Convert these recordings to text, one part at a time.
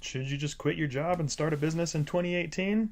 Should you just quit your job and start a business in 2018?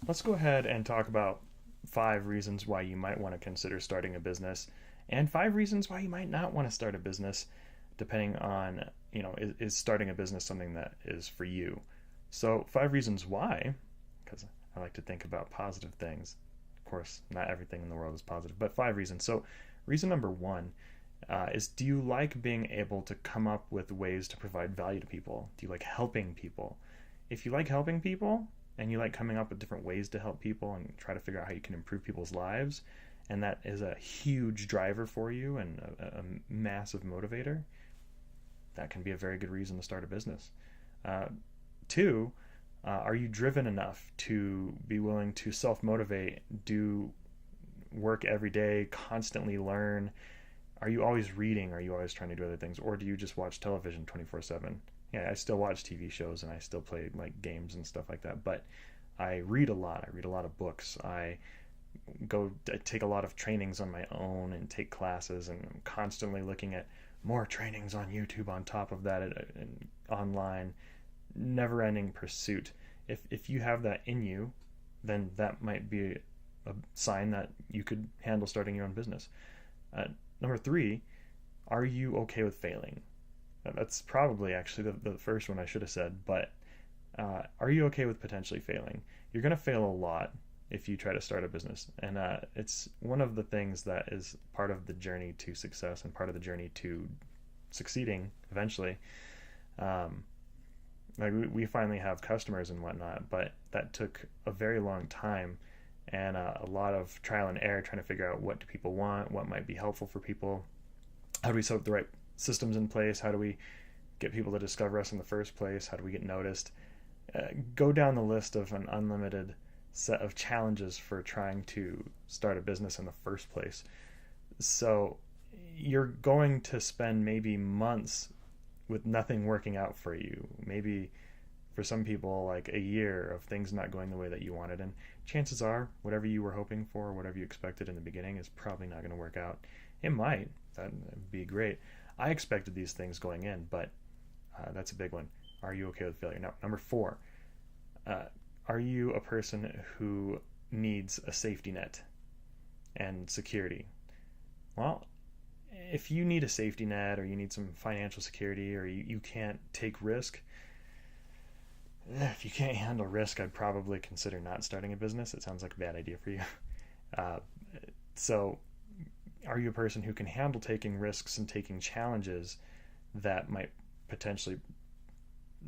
Let's go ahead and talk about 5 reasons why you might want to consider starting a business and 5 reasons why you might not want to start a business, depending on, is starting a business something that is for you? So, 5 reasons why, because I like to think about positive things. Of course, not everything in the world is positive, but 5 reasons. So, reason number one is, do you like being able to come up with ways to provide value to people? Do you like helping people? If you like helping people and you like coming up with different ways to help people and try to figure out how you can improve people's lives, and that is a huge driver for you and a massive motivator, that can be a very good reason to start a business. Uh, Two, are you driven enough to be willing to self motivate, do work every day, constantly learn? Are you always reading? Are you always trying to do other things? Or do you just watch television 24/7? Yeah, I still watch TV shows and I still play like games and stuff like that, but I read a lot. I read a lot of books. I take a lot of trainings on my own and take classes, and I'm constantly looking at more trainings on YouTube on top of that and online. Never ending pursuit. If you have that in you, then that might be a sign that you could handle starting your own business. Number three, are you okay with failing? That's probably actually the first one I should have said, but are you okay with potentially failing? You're going to fail a lot if you try to start a business, and it's one of the things that is part of the journey to success and part of the journey to succeeding eventually. Like we finally have customers and whatnot, but that took a very long time and a lot of trial and error, trying to figure out what do people want, what might be helpful for people, how do we set up the right systems in place, how do we get people to discover us in the first place, how do we get noticed. Go down the list of an unlimited set of challenges for trying to start a business in the first place. So you're going to spend maybe months with nothing working out for you. Maybe for some people, like a year of things not going the way that you wanted. And chances are, whatever you were hoping for, whatever you expected in the beginning, is probably not going to work out. It might. That'd be great. I expected these things going in, but that's a big one. Are you okay with failure? Now, number four, are you a person who needs a safety net and security? Well, if you need a safety net, or you need some financial security, or you can't take risk, if you can't handle risk, I'd probably consider not starting a business. It sounds like a bad idea for you. Uh, so are you a person who can handle taking risks and taking challenges that might potentially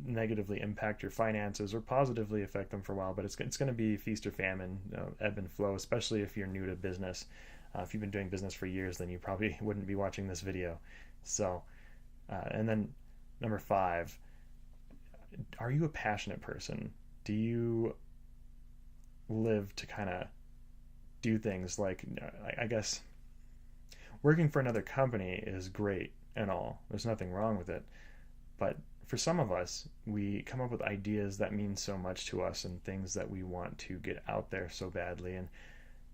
negatively impact your finances or positively affect them for a while, but it's going to be feast or famine, ebb and flow, especially if you're new to business. If you've been doing business for years, then you probably wouldn't be watching this video. So, and then number five, are you a passionate person? Do you live to kind of do things like, I guess, working for another company is great and all. There's nothing wrong with it. But for some of us, we come up with ideas that mean so much to us and things that we want to get out there so badly. And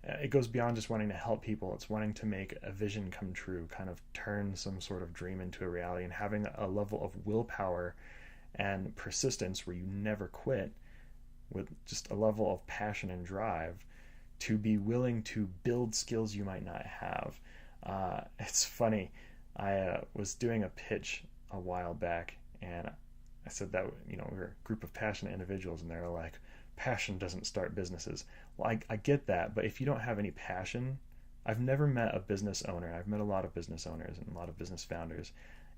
it goes beyond just wanting to help people. It's wanting to make a vision come true, kind of turn some sort of dream into a reality, and having a level of willpower and persistence where you never quit, with just a level of passion and drive to be willing to build skills you might not have. It's funny. I was doing a pitch a while back, and I said that we're a group of passionate individuals, and they're like, passion doesn't start businesses. Well, I get that, but if you don't have any passion, I've never met a business owner. I've met a lot of business owners and a lot of business founders,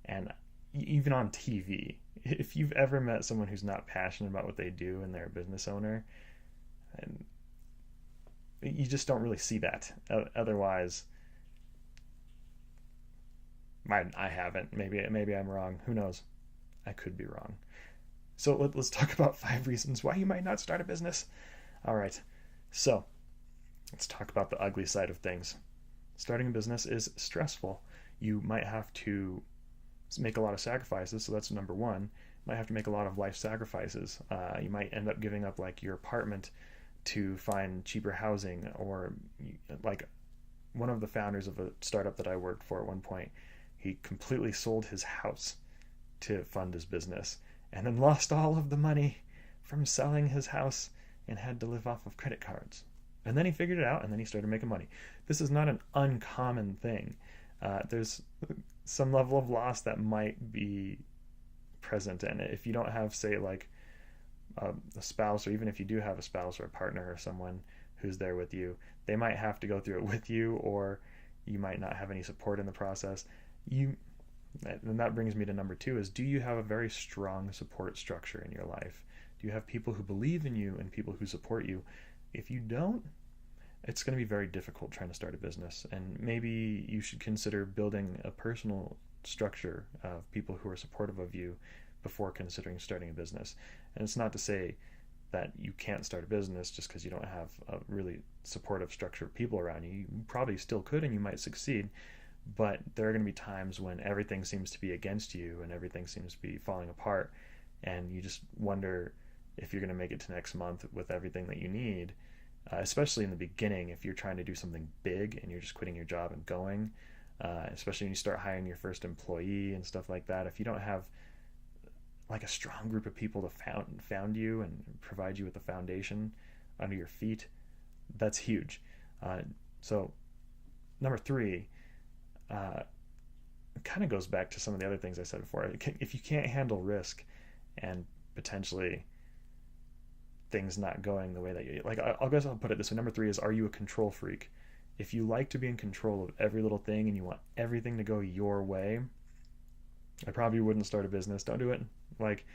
and even on TV, if you've ever met someone who's not passionate about what they do and they're a business owner, and you just don't really see that. Otherwise, I haven't. Maybe I'm wrong. Who knows? I could be wrong. So let's talk about 5 reasons why you might not start a business. All right. So let's talk about the ugly side of things. Starting a business is stressful. You might have to make a lot of sacrifices. So that's number one. You might have to make a lot of life sacrifices. You might end up giving up like your apartment to find cheaper housing, or like one of the founders of a startup that I worked for at one point, He completely sold his house to fund his business and then lost all of the money from selling his house and had to live off of credit cards. And then he figured it out, and then he started making money. This is not an uncommon thing. There's some level of loss that might be present in it. If you don't have, say, like a spouse, or even if you do have a spouse or a partner or someone who's there with you, they might have to go through it with you, or you might not have any support in the process. And that brings me to number 2 is, do you have a very strong support structure in your life? Do you have people who believe in you and people who support you? If you don't, it's going to be very difficult trying to start a business. And maybe you should consider building a personal structure of people who are supportive of you before considering starting a business. And it's not to say that you can't start a business just because you don't have a really supportive structure of people around you. You probably still could, and you might succeed. But there are going to be times when everything seems to be against you and everything seems to be falling apart, and you just wonder if you're going to make it to next month with everything that you need, especially in the beginning. If you're trying to do something big and you're just quitting your job and going, especially when you start hiring your first employee and stuff like that, if you don't have like a strong group of people to found you and provide you with a foundation under your feet, that's huge. So number 3, it kind of goes back to some of the other things I said before. If you can't handle risk and potentially things not going the way that you like, I guess I'll put it this way. Number 3 is, are you a control freak? If you like to be in control of every little thing and you want everything to go your way, I probably wouldn't start a business. Don't do it. Like,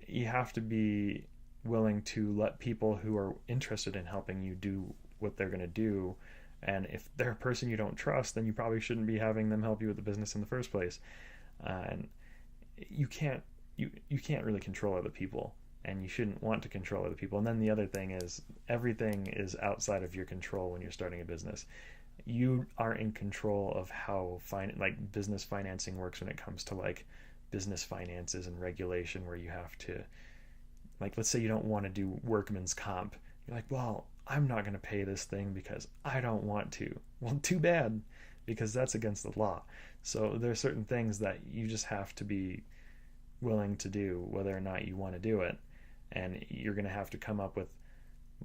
you have to be willing to let people who are interested in helping you do what they're going to do. And if they're a person you don't trust, then you probably shouldn't be having them help you with the business in the first place. And you can't really control other people, and you shouldn't want to control other people. And then the other thing is, everything is outside of your control when you're starting a business. You aren't in control of how business financing works when it comes to like business finances and regulation, where you have to, like, let's say you don't want to do workman's comp. You're like, well, I'm not going to pay this thing because I don't want to. Well, too bad, because that's against the law. So there are certain things that you just have to be willing to do, whether or not you want to do it. And you're going to have to come up with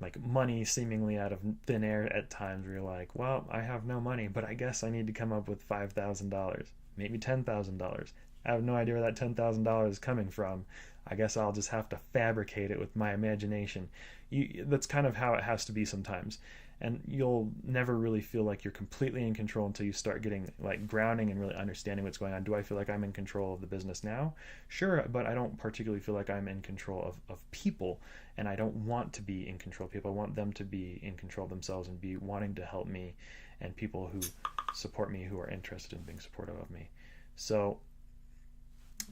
like money seemingly out of thin air at times, where you're like, well, I have no money, but I guess I need to come up with $5,000, maybe $10,000. I have no idea where that $10,000 is coming from. I guess I'll just have to fabricate it with my imagination. That's kind of how it has to be sometimes. And you'll never really feel like you're completely in control until you start getting like grounding and really understanding what's going on. Do I feel like I'm in control of the business now? Sure, but I don't particularly feel like I'm in control of people, and I don't want to be in control of people. I want them to be in control of themselves and be wanting to help me, and people who support me, who are interested in being supportive of me. So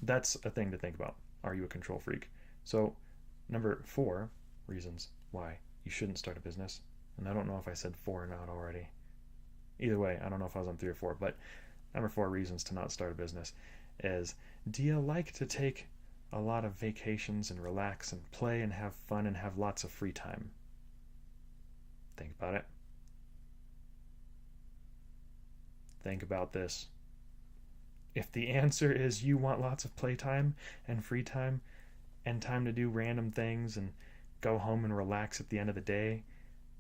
that's a thing to think about. Are you a control freak? So number 4 reasons why you shouldn't start a business. And I don't know if I said 4 or not already. Either way, I don't know if I was on 3 or 4, but number 4 reasons to not start a business is, do you like to take a lot of vacations and relax and play and have fun and have lots of free time? Think about it. Think about this. If the answer is you want lots of playtime and free time and time to do random things and go home and relax at the end of the day,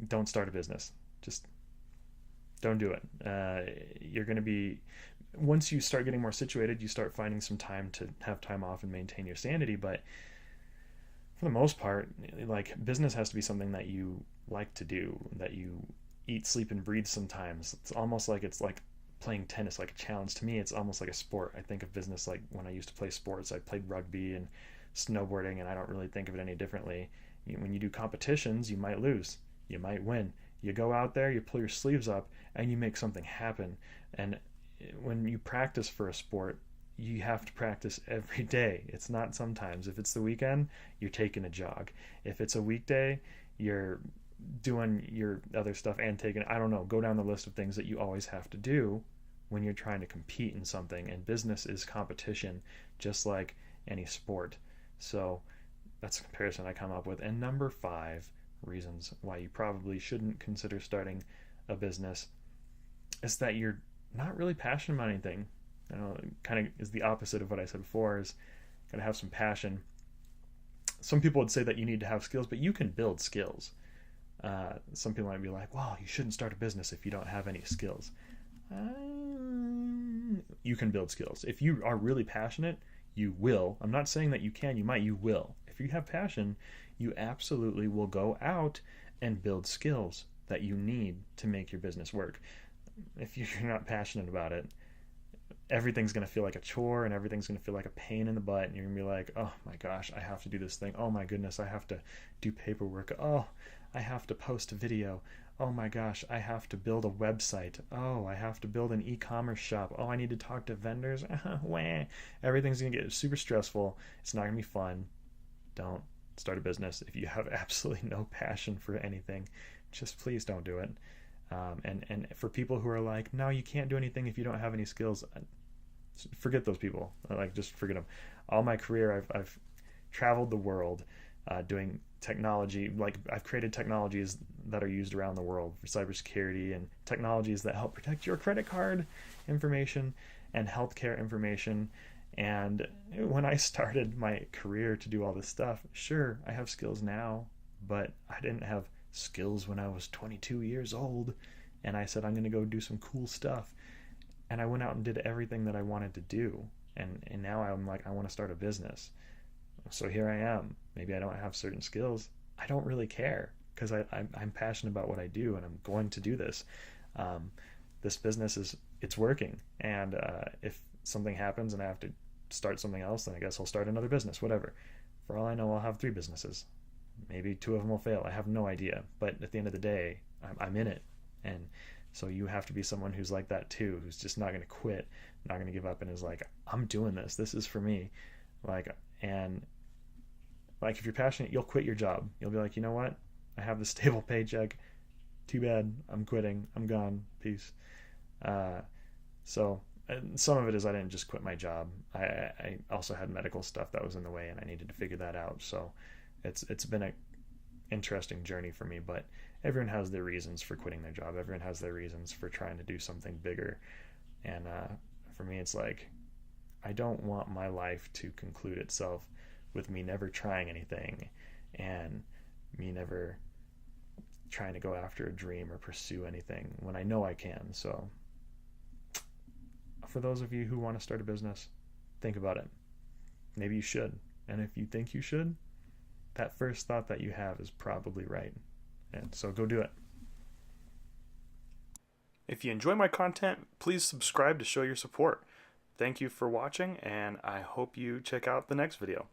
don't start a business. Just don't do it. You're going to be, once you start getting more situated, you start finding some time to have time off and maintain your sanity. But for the most part, like, business has to be something that you like to do, that you eat, sleep, and breathe sometimes. It's almost like it's like playing tennis, like a challenge. To me, it's almost like a sport. I think of business like when I used to play sports. I played rugby and snowboarding, and I don't really think of it any differently. When you do competitions, you might lose. You might win. You go out there, you pull your sleeves up, and you make something happen. And when you practice for a sport, you have to practice every day. It's not sometimes. If it's the weekend, you're taking a jog. If it's a weekday, you're doing your other stuff and taking, I don't know, go down the list of things that you always have to do when you're trying to compete in something. And business is competition, just like any sport. So that's a comparison I come up with. And number 5 reasons why you probably shouldn't consider starting a business is that you're not really passionate about anything. I know it kind of is the opposite of what I said before, is gotta have some passion. Some people would say that you need to have skills, but you can build skills. Some people might be like, well, you shouldn't start a business if you don't have any skills. You can build skills. If you are really passionate, you will. I'm not saying that you can, you might, you will. If you have passion, you absolutely will go out and build skills that you need to make your business work. If you're not passionate about it, everything's going to feel like a chore and everything's going to feel like a pain in the butt, and you're going to be like, oh my gosh, I have to do this thing. Oh my goodness, I have to do paperwork. Oh, I have to post a video. Oh my gosh, I have to build a website. Oh, I have to build an e-commerce shop. Oh, I need to talk to vendors. Wah. Everything's going to get super stressful. It's not going to be fun. Don't start a business if you have absolutely no passion for anything. Just please don't do it. And for people who are like, no, you can't do anything if you don't have any skills, forget those people. Like, just forget them. All my career, I've traveled the world doing technology. Like, I've created technologies that are used around the world for cybersecurity, and technologies that help protect your credit card information and healthcare information. And when I started my career to do all this stuff, sure, I have skills now, but I didn't have skills when I was 22 years old. And I said, I'm going to go do some cool stuff. And I went out and did everything that I wanted to do. And now I'm like, I want to start a business. So here I am. Maybe I don't have certain skills. I don't really care, because I'm passionate about what I do, and I'm going to do this. This business it's working. And if something happens and I have to start something else, then I guess I'll start another business, whatever. For all I know, I'll have 3 businesses. Maybe 2 of them will fail. I have no idea. But at the end of the day, I'm in it. And so you have to be someone who's like that too, who's just not going to quit, not going to give up, and is like, I'm doing this. This is for me. And if you're passionate, you'll quit your job. You'll be like, you know what? I have this stable paycheck. Too bad. I'm quitting. I'm gone. Peace. So some of it is I didn't just quit my job. I also had medical stuff that was in the way, and I needed to figure that out. So it's been a interesting journey for me, but everyone has their reasons for quitting their job. Everyone has their reasons for trying to do something bigger. And for me, it's like, I don't want my life to conclude itself with me never trying anything and me never trying to go after a dream or pursue anything when I know I can. So for those of you who want to start a business, think about it. Maybe you should. And if you think you should, that first thought that you have is probably right. And so go do it. If you enjoy my content, please subscribe to show your support. Thank you for watching, and I hope you check out the next video.